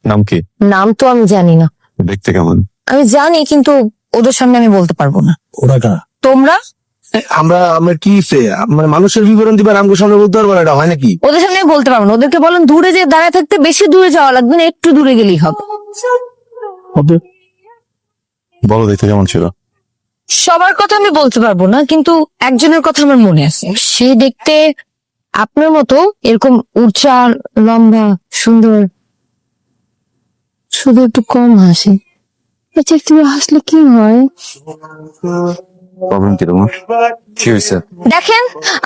নাম কি? নাম তো আমি জানি না। দেখতে কেমন? আমি জানি, কিন্তু ওদের সামনে আমি বলতে পারবো না। ওরা কারা? তোমরা আমরা কি মানে মানুষের বিবরণ দিবার আমগো সামনে বলতে পারবো না, এটা হয় নাকি? ওদের সামনে আমি বলতে পারবো না। ওদেরকে বলেন দূরে যে দাঁড়ায় থাকতে, বেশি দূরে যাওয়া লাগবে না, একটু দূরে গেলেই হবে। বলো দেখতে কেমন ছিল? সবার কথা আমি বলতে পারবো না, কিন্তু একজনের কথা আমার মনে আছে। সে দেখতে আপনার মতো এরকম উঁচা, লম্বা, সুন্দর, শুধু একটু কম হাসি। আচ্ছা, একটু হাসলে কি হয়? প্রবলেম কি তোমার? কি হয়েছে? দেখেন,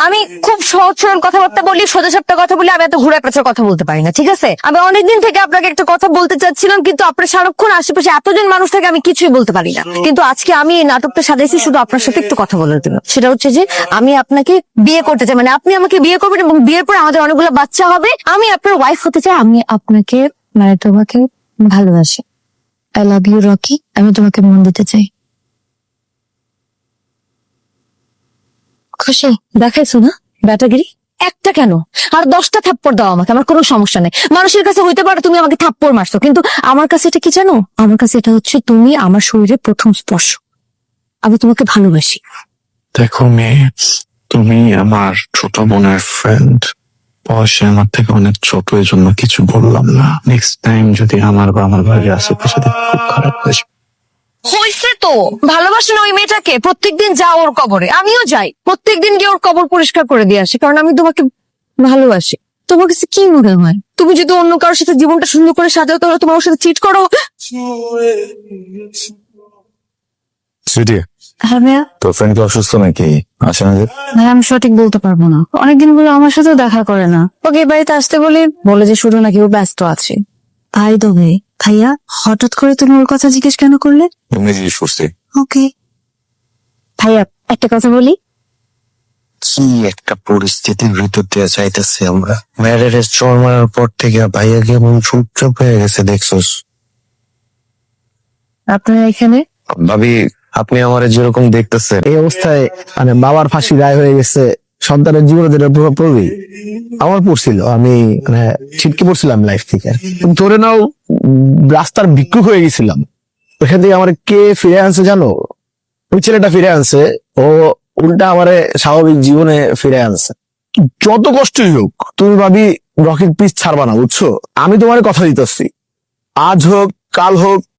আমি খুব সহজ সরল কথাবার্তা বলি, সোজা সাপটা কথা বলি। আমি এত ঘুরে পেঁচার কথা বলতে পারি না, ঠিক আছে? আমি অনেকদিন থেকে আপনাকে একটা কথা বলতে চাচ্ছিলাম, কিন্তু আপনার সারাক্ষণ আশেপাশে এতজন মানুষ থাকে, আমি কিছুই বলতে পারি না। কিন্তু আজকে আমি এই নাটকটা সাজাইছি শুধু আপনার সাথে একটু কথা বলার জন্য। সেটা হচ্ছে যে আমি আপনাকে বিয়ে করতে চাই, মানে আপনি আমাকে বিয়ে করবেন এবং বিয়ের পর আমাদের অনেকগুলো বাচ্চা হবে। আমি আপনার ওয়াইফ হতে চাই। আমি আপনাকে, মানে তোমাকে ভালোবাসি। I love you Rocky. আমি তোমাকে মন দিতে চাই। খুশি? দেখাইছো না ব্যাটাগিরি? একটা কেন, আর 10টা থাপ্পড় দাও আমাকে, আমার কোনো সমস্যা নেই। মানুষের কাছে হইতে পারে তুমি আমাকে থাপ্পড় মারছো, কিন্তু আমার কাছে এটা কি জানো? আমার কাছে এটা হচ্ছে তুমি আমার শরীরে প্রথম স্পর্শ। আমি তোমাকে ভালোবাসি। দেখো মেয়ে, তুমি আমার ছোট বোনের ফ্রেন্ড, বয়সে আমার থেকে অনেক ছোট, এই জন্য কিছু বললাম না। নেক্সট টাইম যদি আমার বা আমার বাড়ির আশেপাশে দেখি, খুব খারাপ হয়েছে। হয়েছে তো, ভালোবাসেন ওই মেয়েটাকে। প্রত্যেকদিন যাও ওর কবরে, আমিও যাই। প্রত্যেকদিন গিয়ে ওর কবর পরিষ্কার করে দিয়ে আসি, কারণ আমি তোমাকে ভালোবাসি। তোমার কাছে কি মনে হয়, তুমি যদি অন্য কারোর সাথে জীবনটা সুন্দর করে সাজাও, তাহলে তোমার ওর সাথে চিট করো? সুইটি, হ্যাঁ ভাইয়া। তোর ফ্রেন্ড কি অসুস্থ নাকি? আসে না যে? ভাই আমি সঠিক বলতে পারবো না, অনেকদিন বলে আমার সাথে দেখা করে না। ওকে এই বাড়িতে আসতে বলে যে শুধু নাকি ও ব্যস্ত আছে। ভাই তবে ভাইয়া, হঠাৎ করে তুমি ওর কথা জিজ্ঞেস কেন করলে? এমনি জিজ্ঞেস করছি। ওকে ভাইয়া, একটা কথা বলি। কি একটা পরিস্থিতির ভিতর দিয়ে চাইতেছি আমরা। ম্যারেজের চর মারার পর থেকে ভাইয়া কেমন চুপচাপ হয়ে গেছে দেখছোস? আপনারা এখানে? ভাবি, আপনি আমার যেরকম দেখতেছেন, এই অবস্থায় মানে বাবার ফাঁসি রায় হয়ে গেছে, সন্তানের জীবনে যেটা প্রভাব পড়বে আমার পড়ছিল। আমি মানে ছিটকে পড়ছিলাম লাইফ থেকে। ধরে নাও রাস্তার ভিক্ষুক হয়ে গেছিলাম। ওইখান থেকে আমার কে ফিরে আনছে জানো? ওই ছেলেটা ফিরে আনছে। ও উল্টা আমারে স্বাভাবিক জীবনে ফিরে আনছে। যত কষ্টই হোক, তুমি ভাবি রকির পিস ছাড়বা না, বুঝছো? আমি তোমার কথা দিতেছি, আজ হোক কাল হোক